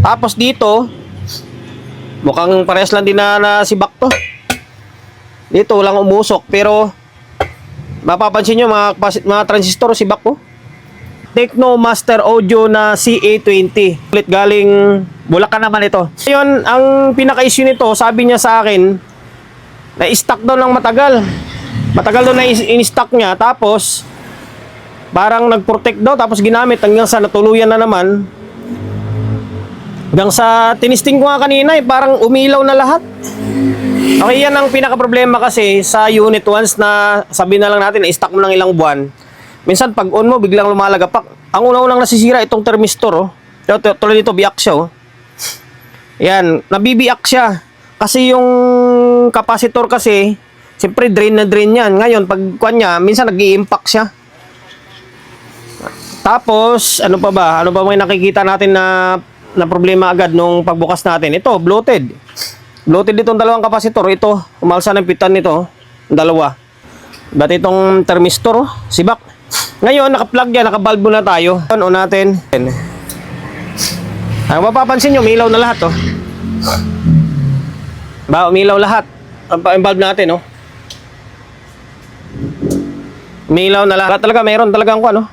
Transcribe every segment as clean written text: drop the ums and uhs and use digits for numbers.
Tapos dito, mukhang parehas lang din na si Bak to. Dito walang umusok, pero mapapansin nyo mga transistor si Bak, oh. Tecno Master Audio na CA20. Ulit galing Bulacan naman ito. Ngayon, ang pinaka-issue nito, sabi niya sa akin, na-stock daw ng matagal. Matagal daw na in-stock niya. Tapos, parang nag-protect daw. Tapos ginamit hanggang sa natuluyan na naman. Hanggang sa tinisting ko nga kanina, parang umilaw na lahat. Okay, yan ang pinaka-problema kasi sa unit once na sabi na lang natin, na-stock mo ng ilang buwan. Minsan pag on mo, biglang lumalagapak. Ang una-unang nasisira itong thermistor, oh. Tuloy dito, biyak siya, oh. Yan, nabibiyak siya. Kasi yung capacitor kasi, siyempre drain na drain yan. Ngayon, pag kuwan niya, minsan nag-i-impact siya. Tapos, ano pa ba? Ano ba may nakikita natin na problema agad nung pagbukas natin? Ito, bloated. Bloated itong dalawang capacitor. Ito, umalsa ng pitan nito. Dalawa. Dati itong thermistor, oh, sibak. Ngayon, naka-plug yan, naka-valve na tayo. On natin. Ang mapapansin nyo, umilaw na lahat, oh. Umilaw lahat. Ang valve natin, oh. Umilaw na lahat. Talaga, meron talagang ano,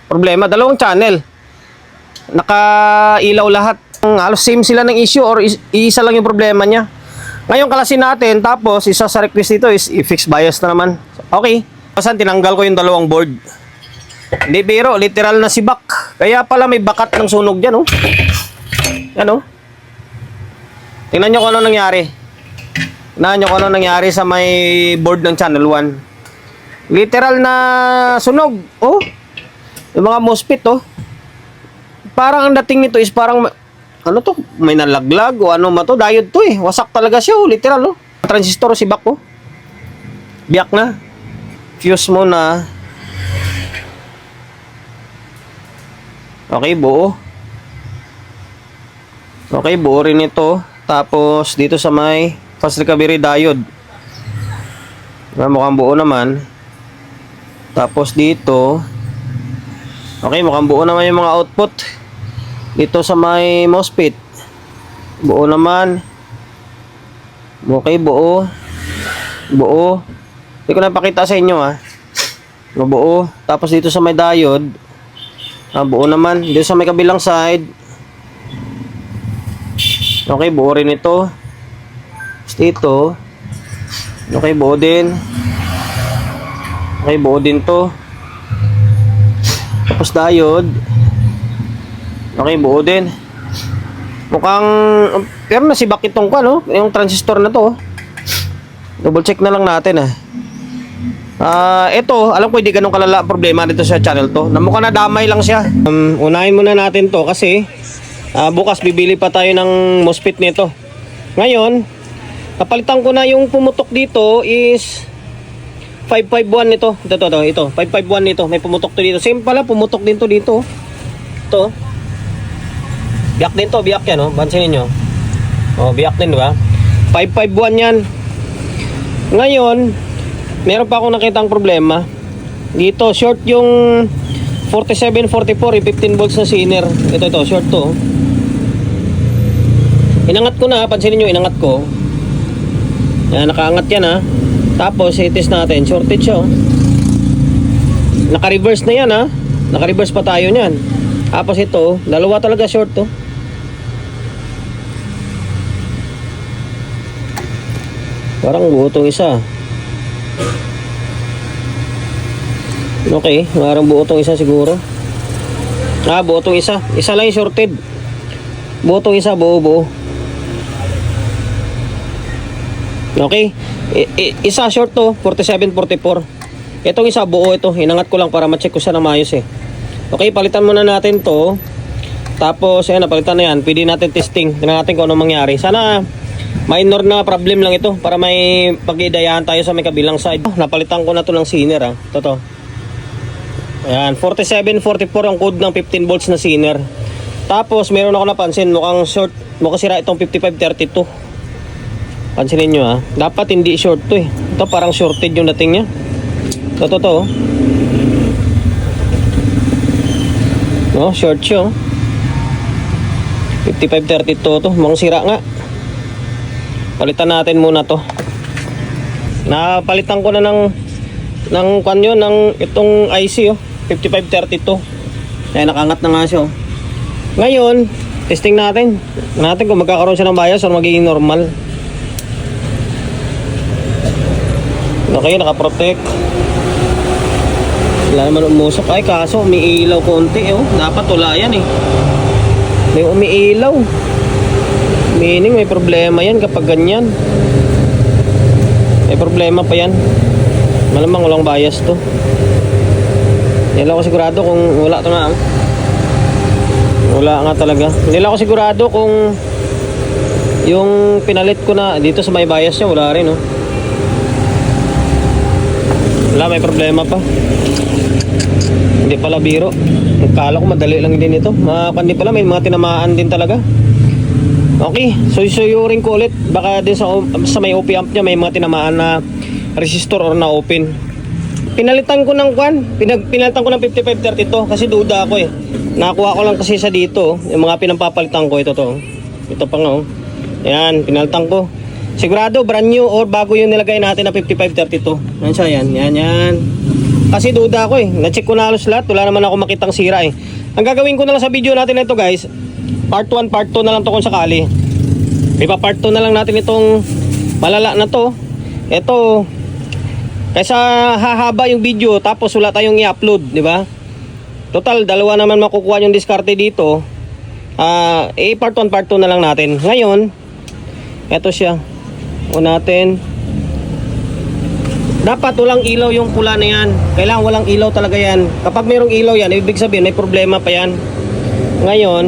problema. Dalawang channel. Naka-ilaw lahat. Halos same sila ng issue or isa lang yung problema niya. Ngayon, kalasin natin. Tapos, isa sa request dito is i-fix bias na naman. Okay. Pasan, tinanggal ko yung dalawang board. Hindi biro, literal na sibak. Kaya pala may bakat ng sunog dyan, oh. Yan, oh. Tingnan nyo kung ano nangyari. Tingnan nyo kung ano nangyari sa may board ng channel 1. Literal na sunog, oh. Yung mga MOSFET, oh. Parang ang dating nito is parang, ano to, may nalaglag o ano ma to, diode to, eh. Wasak talaga siya, oh, literal, oh. Transistor, sibak, oh. Biyak na. Fuse mo na. Okay, buo. Okay, buo rin ito. Tapos, dito sa may fast recovery diode. Mukhang buo naman. Tapos, dito. Okay, mukhang buo naman yung mga output. Dito sa may MOSFET. Buo naman. Okay, buo. Buo. Hindi ko napakita sa inyo, ha. Buo. Tapos, dito sa may diode. Buo naman. Dito sa may kabilang side. Okay, buo rin ito. Dito. Okay, buo din. Okay, buo din to. Tapos diode. Okay, buo din. Mukhang, pero nasibak itong ano, yung transistor na to. Double check na lang natin, ah. Ito, alam ko hindi ganun kalala problema dito sa channel to. Mukhang nadamay lang siya. Unahin muna natin to kasi bukas bibili pa tayo ng MOSFET nito. Ngayon, napalitan ko na yung pumutok dito is 551 nito. Ito. 551 nito. May pumutok to dito. Same pala, pumutok din to dito. Ito. Biyak din to, biyak yan, oh. Bansinin nyo. Oh, biyak din, diba? 551 yan. Ngayon, meron pa akong nakitang problema. Dito, short yung 4744, 15 volts na sinner. Ito, short to. Inangat ko na, pansinin nyo, inangat ko. Yan, nakaangat yan, ha. Tapos, i-test natin, shorted siya, oh. Naka-reverse na yan, ha. Naka-reverse pa tayo niyan. Tapos ito, dalawa talaga short, to. Parang buo tong isa. Okay, parang buo tong isa siguro. Buo tong isa. Isa lang yung shorted. Buo tong isa, buo. Okay. Isa short to, 4744. Itong isa buo ito. Inangat ko lang para ma-check ko siya na maayos, eh. Okay, palitan muna natin to. Tapos, ayan, napalitan na yan. Pwede natin testing. Tingnan natin kung ano mangyari. Sana minor na problem lang ito para may pag-iidayahan tayo sa may kabilang side. Napalitan ko na to ng sinner, ha. Ito. Ayan, 4744 ang code ng 15 volts na sinner. Tapos, meron ako napansin, mukhang sira itong 5532. Pansinin nyo, ha. Dapat hindi short to, eh. Ito parang shorted yung dating niya. Ito. No, short siya, oh. 5532 to, mukhang sira nga. Palitan natin muna to. Napalitan ko na ng kanyo ng itong IC 5532. Kaya nakangat na nga siya. Ngayon, testing natin kung magkakaroon siya ng bias or magiging normal. Okay, nakaprotect. Wala naman umusok. Ay, kaso umiilaw konti dapat wala yan may umiilaw. Meaning may problema yan kapag ganyan. May problema pa yan. Malamang walang bias to. Hindi lang ako sigurado kung wala to na. Wala nga talaga. Hindi lang ako sigurado kung yung pinalit ko na dito sa may bias niya, wala rin Wala, may problema pa. Hindi pala biro. Akala ko madali lang din ito. Hindi pala, may mga tinamaan din talaga. Okay, so suyurin ko ulit. Baka din sa may OP amp niya may mga tinamaan na resistor or na open. Pinalitan ko ng pinalitan ko ng 5532 kasi duda ako Nakuha ko lang kasi sa dito. Yung mga pinampapalitan ko, ito pa nga Ayan, pinalitan ko. Sigurado brand new or bago yung nilagay natin na 5532. Yan siya, yan. Kasi duda ako na-check ko na halos lahat. Wala naman ako makitang sira Ang gagawin ko na lang sa video natin na ito guys, part 1, part 2 na lang to kung sakali. Ipa part 2 na lang natin itong malala na to. Ito, kaysa hahaba yung video tapos wala tayong i-upload, di ba? Total, dalawa naman makukuha yung diskarte dito. Part 1, part 2 na lang natin. Ngayon, eto siya. Natin. Dapat walang ilaw yung pula na yan. Kailangan walang ilaw talaga yan. Kapag mayroong ilaw yan, ibig sabihin may problema pa yan. Ngayon,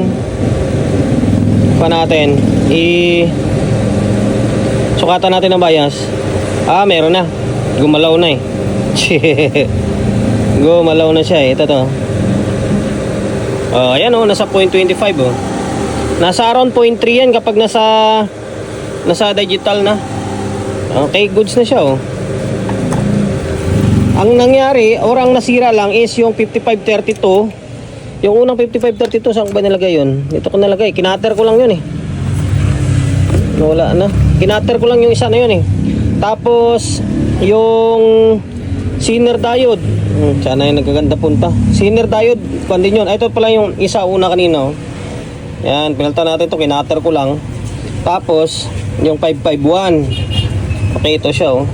natin sukatan natin ang bias. Meron na. Gumalaw na Gumalaw na siya Ito to. Ayan nasa 0.25 Nasa around 0.3 yan kapag nasa digital na. Okay, goods na siya Ang nangyari or ang nasira lang is yung 5532. Yung unang 5532, saan ko ba nilagay yun? Ito ko nilagay, kinater ko lang yun Wala na. Kinater ko lang yung isa na yun Tapos yung Zener diode. Sana yung nagaganda punta. Zener diode, kung din yun. Ito pala yung isa una kanina Yan, pinalitan natin ito, kinater ko lang. Tapos yung 551. Okay, ito siya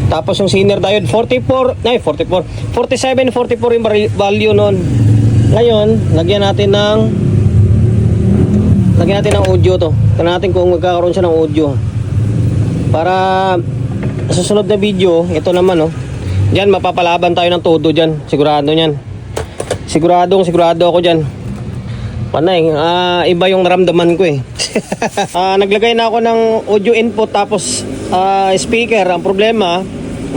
Tapos yung Zener diode 47, 44 yung value nun. Ngayon, lagyan natin ng audio to. Tingnan natin kung magkakaroon siya ng audio. Para sa susunod na video, ito naman diyan mapapalaban tayo ng todo diyan. Sigurado niyan. Sigurado ako diyan. Panay, iba yung naramdaman ko Naglagay na ako ng audio input tapos speaker. Ang problema,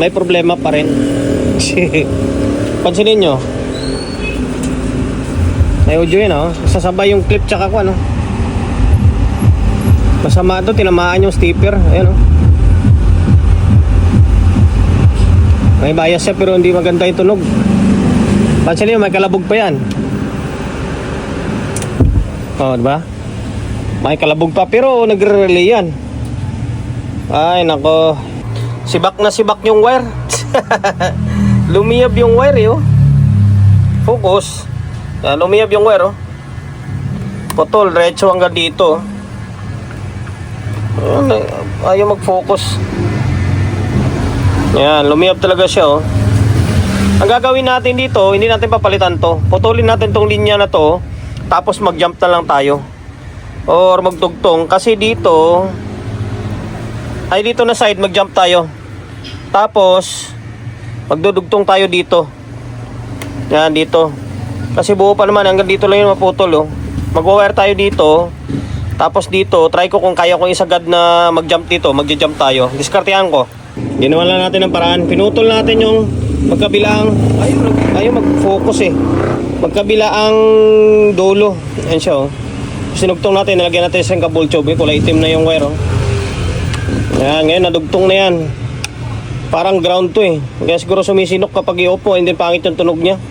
may problema pa rin. Pansinin nyo. May audio yun sasabay yung clip tsaka ko masama ito, tinamaan yung stepper. Ayan may bias siya pero hindi maganda yung tunog. Pansinin nyo, may kalabog pa yan. Diba? May kalabog pa pero nagre-relay yan. Ay nako, sibak na sibak yung wire. Lumiyab yung wire Focus. Lumiyab yung wire Putol, diretso hanggang dito. Ayaw mag-focus. Yan, lumiyab talaga siya Ang gagawin natin dito, hindi natin papalitan to. Putulin natin tong linya na to. Tapos mag-jump na lang tayo. Or magtugtong. Kasi dito na side, mag-jump tayo. Tapos magdudugtong tayo dito. Yan, dito. Kasi buo pa naman, hanggang dito lang yung maputol Mag-wire tayo dito. Tapos dito, try ko kung kaya kong isagad na mag-jump dito. Mag-jump tayo. Diskartehan ko. Ginawa lang natin ang paraan. Pinutol natin yung magkabilang. Ayaw mag-focus magkabilaang dulo. Yan siya Sinugtong natin, nilagyan natin sa kabul tube. Kulay itim na yung wire Yan, ngayon nadugtong na yan. Parang ground to Kaya siguro sumisinok kapag i-off mo, hindi pangit yung tunog niya.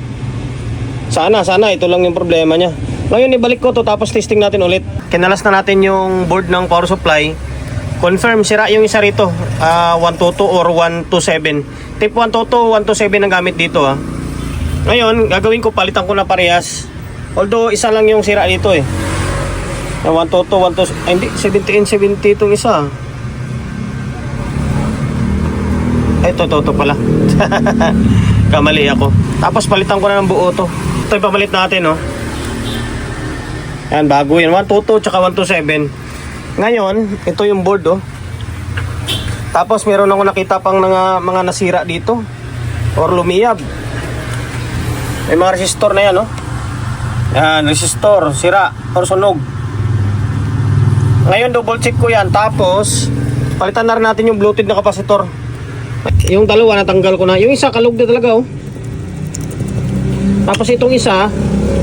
Sana ito lang yung problema niya. Ngayon ibalik ko to tapos testing natin ulit. Kinalas na natin yung board ng power supply. Confirm sira yung isa rito, 122 or 127. Tip 122, 127 ang gamit dito Ngayon gagawin ko, palitan ko na parehas. Although isa lang yung sira dito yung 122, 122, hindi 70 itong isa. Ito pala. Kamali ako. Tapos palitan ko na ng buo to. Ito yung pamalit natin Yan, bago yan. 122 tsaka 127. Ngayon, ito yung board Tapos meron ako nakita pang mga nasira dito or lumiyab. May mga resistor na yan Yan, resistor, sira or sunog. Ngayon double check ko yan. Tapos palitan na rin natin yung Bluetooth na kapasitor. Yung dalawa natanggal ko na. Yung isa kalog na talaga Tapos itong isa,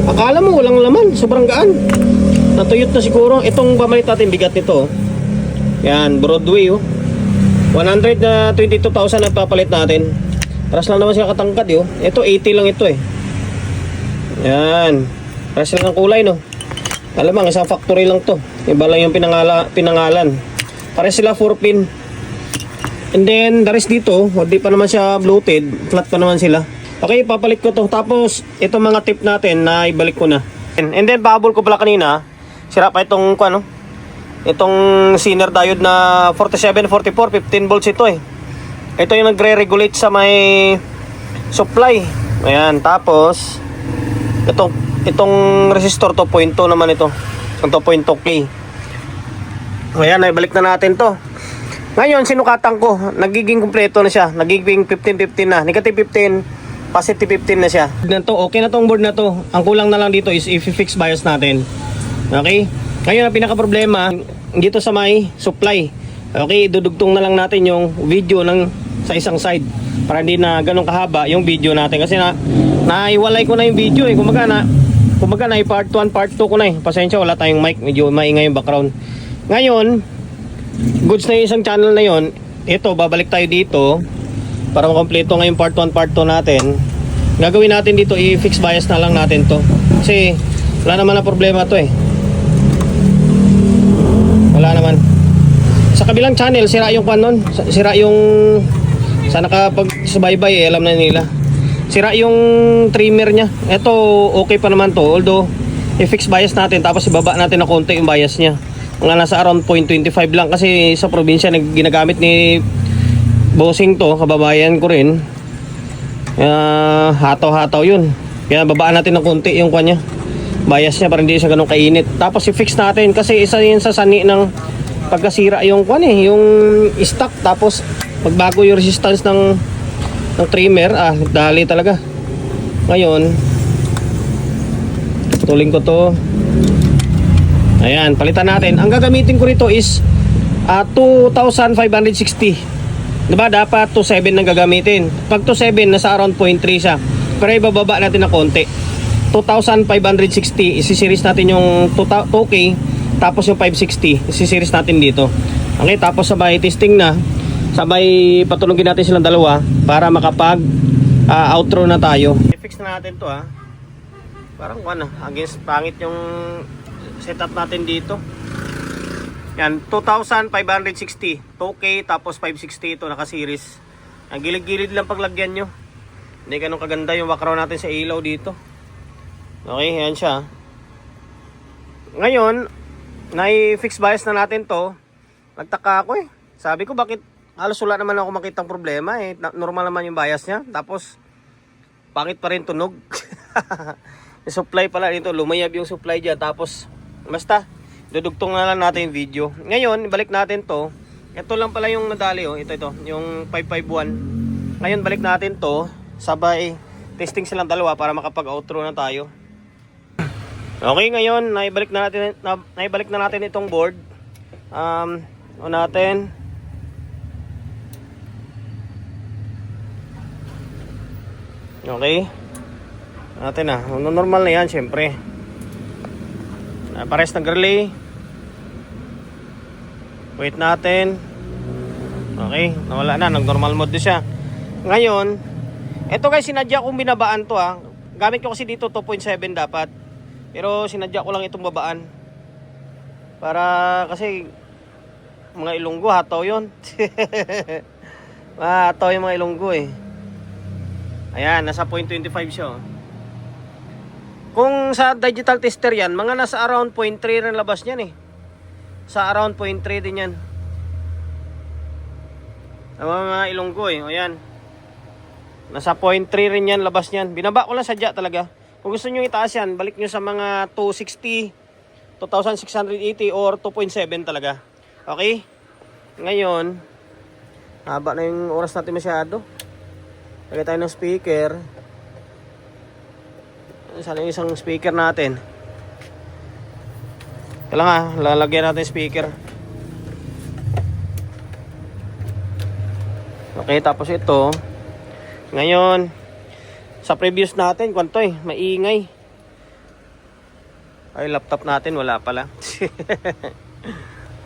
akala mo walang laman, sobrang gaan. Natuyot na siguro. Itong pamalit natin, bigat nito Yan, Broadway 122,000 ang papalit natin. Paras lang naman siya katangkad Ito 80 lang ito Yan, paras lang ang kulay Alam mo, isang factory lang to. Iba lang yung pinangalan. Pares sila 4-pin. And then the rest dito, hindi pa naman siya Bluetooth, flat pa naman sila. Okay, papalit ko to. Tapos itong mga tip natin na ibalik ko na. And then pahabol ko pala kanina, sira pa itong itong Zener diode na 4744, 15 volts ito Ito yung nagre-regulate sa may supply. Ayan, tapos itong resistor 2.2 naman ito. Ang 2.2K. Ayan, ibalik na natin to. Ngayon, sinukatan ko, nagiging kumpleto na siya. Nagiging 15-15 na. Negative 15, positive 15 na siya. Okay na tong board na to. Ang kulang na lang dito is i-fix bias natin. Okay? Ngayon, ang pinaka-problema dito sa may supply. Okay, dudugtong na lang natin yung video sa isang side para hindi na ganun kahaba yung video natin. Kasi naiwalay ko na yung video Kumbaga na part 1, part 2 ko na Pasensya, wala tayong mic. Medyo maingay yung background. Ngayon, goods na yung isang channel na yon. Ito, babalik tayo dito para makompleto ngayon part 1, part 2 natin. Gagawin natin dito, i-fix bias na lang natin to. Kasi wala naman na problema to Wala naman. Sa kabilang channel, sira yung panon. Sira yung sa nakapagsubaybay alam na nila. Sira yung trimmer niya. Ito, okay pa naman to. Although, i-fix bias natin tapos ibaba natin na konti yung bias niya. Mga nasa around 0.25 lang kasi sa probinsya ginagamit ni bossing to, kababayan ko rin. Hataw-hataw yun. Kaya babaan natin ng konti yung kanya bias niya para hindi siya ganun kainit. Tapos i-fix natin kasi isa yun sa sani ng pagkasira yung yung stock. Tapos magbago yung resistance ng trimmer. Dali talaga. Ngayon tuling ko to. Ayan, palitan natin. Ang gagamitin ko rito is 2,560. Diba? Dapat 2.7 nang gagamitin. Pag 2.7, nasa around 0.3 siya. Pero ibababa natin na konti. 2,560. Isi-series natin yung 2K. Tapos yung 560. Isi-series natin dito. Okay, tapos sabay testing na. Sabay patulungin natin silang dalawa para makapag outro na tayo. I-fix na natin to Parang against pangit yung setup natin dito. Yan, 2,560 2K tapos 560 ito naka-series. Ang gilid-gilid lang paglagyan nyo. Hindi ganun kaganda yung background natin sa ilaw dito. Okay, yan siya. Ngayon, na-fix bias na natin to. Nagtaka ako Sabi ko bakit halos wala naman ako makitang problema normal naman yung bias niya. Tapos pangit pa rin tunog. Yung supply pala dito, lumayab yung supply dyan. Tapos basta, dudugtong na lang natin yung video. Ngayon, balik natin to. Ito lang pala yung nadali Ito, yung 551. Ngayon, balik natin to. Sabay, testing silang dalawa para makapag-outro na tayo. Okay, ngayon, naibalik na natin itong board. Natin. Okay. Natin normal na yan, syempre. Pares ng relay. Wait natin. Okay, nawala na, nag-normal mode siya. Ngayon, ito guys, sinadya kong binabaan to Gamit ko kasi dito 2.7 dapat. Pero sinadya ko lang itong babaan. Para kasi mga Ilonggo hataw yun. Hataw yung mga Ilonggo eh. Ayan, nasa 0.25 siya. Kung sa digital tester yan, mga nasa around 0.3 rin labas niyan eh. Sa around 0.3 din yan. Ang mga Ilonggo eh. O yan. Nasa 0.3 rin yan labas niyan. Binaba ko lang sadya talaga. Kung gusto nyo itaas yan, balik nyo sa mga 260, 2,680 or 2.7 talaga. Okay? Ngayon, haba na yung oras natin masyado. Lagay tayo ng speaker. Sana yung isang speaker natin. Kailangan lalagyan natin speaker. Okay, tapos ito. Ngayon, sa previous natin, kwanto eh, maingay. Ay, laptop natin, wala pala.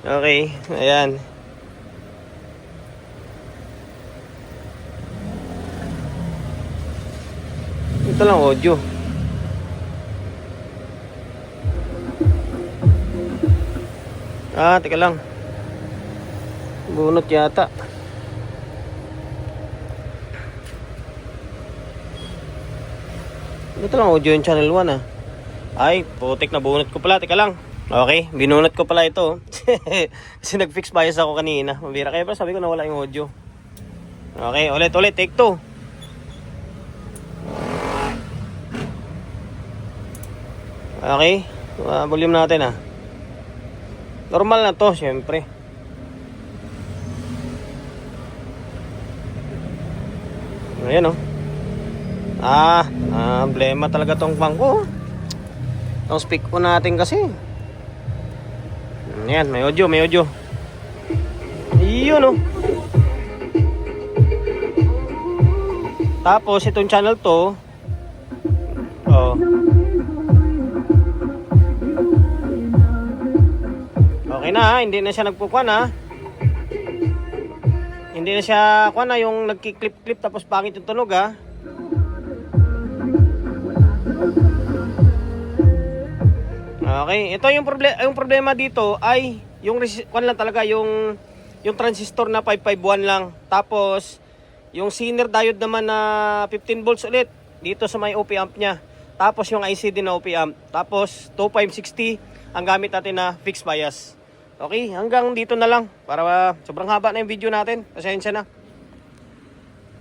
Okay, ayan. Ito lang audio. Teka lang. Bunot yata. Ito lang audio yung channel 1 ah. Ay, putik na bunot ko pala. Teka lang. Okay, binunot ko pala ito. Kasi nag-fix bias ako kanina. Mabira kayo pa, sabi ko nawala yung audio. Okay, ulit, take 2. Okay, volume natin ah. Normal na to, syempre. Ayan oh. Problema talaga tong bangko. Itong speak po natin kasi. Ayan, may audio. Yun oh. Tapos itong channel to. Oh. Okay na ha, hindi na siya nagpukuan ha. Hindi na siya kuan na yung nagki-clip tapos pangit yung tunog ha. Okay, ito yung problema dito ay yung kuan lang talaga yung transistor na 551 lang. Tapos yung Zener diode naman na 15 volts ulit dito sa may OP amp niya. Tapos yung IC din na OP amp. Tapos 2560 ang gamit natin na fixed bias. Okay, hanggang dito na lang para sobrang haba na yung video natin. Pasensya na.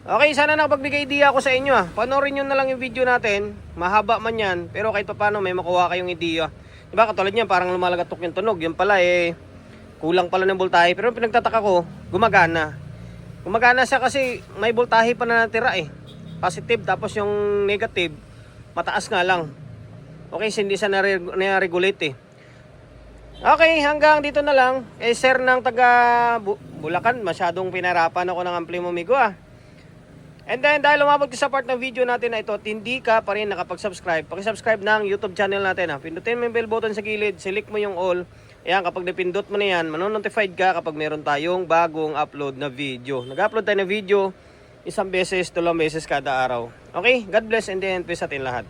Okay, sana nakapagbigay idea ako sa inyo ah. Panoorin nyo na lang yung video natin. Mahaba man yan, pero kahit paano may makuha kayong idea. Diba katulad niyan, parang lumalagatok yung tunog. Yung pala eh, kulang pala ng voltahe. Pero pinagtataka ko, gumagana. Gumagana siya kasi may voltahe pa na natira eh. Positive, tapos yung negative, mataas nga lang. Okay, hindi siya na-regulate eh. Okay, hanggang dito na lang. Sir ng taga Bulacan, masyadong pinarapan ako ng ampli momigo ah. And then dahil lumabot ka sa part ng video natin na ito at hindi ka pa rin nakapag-subscribe, pakisubscribe ng YouTube channel natin ha. Pindutin mo yung bell button sa gilid, select mo yung all. Ayan, kapag napindot mo na yan, manonotified ka kapag meron tayong bagong upload na video. Nag-upload tayo ng video 1 beses, 2 beses kada araw. Okay, God bless and then peace atin lahat.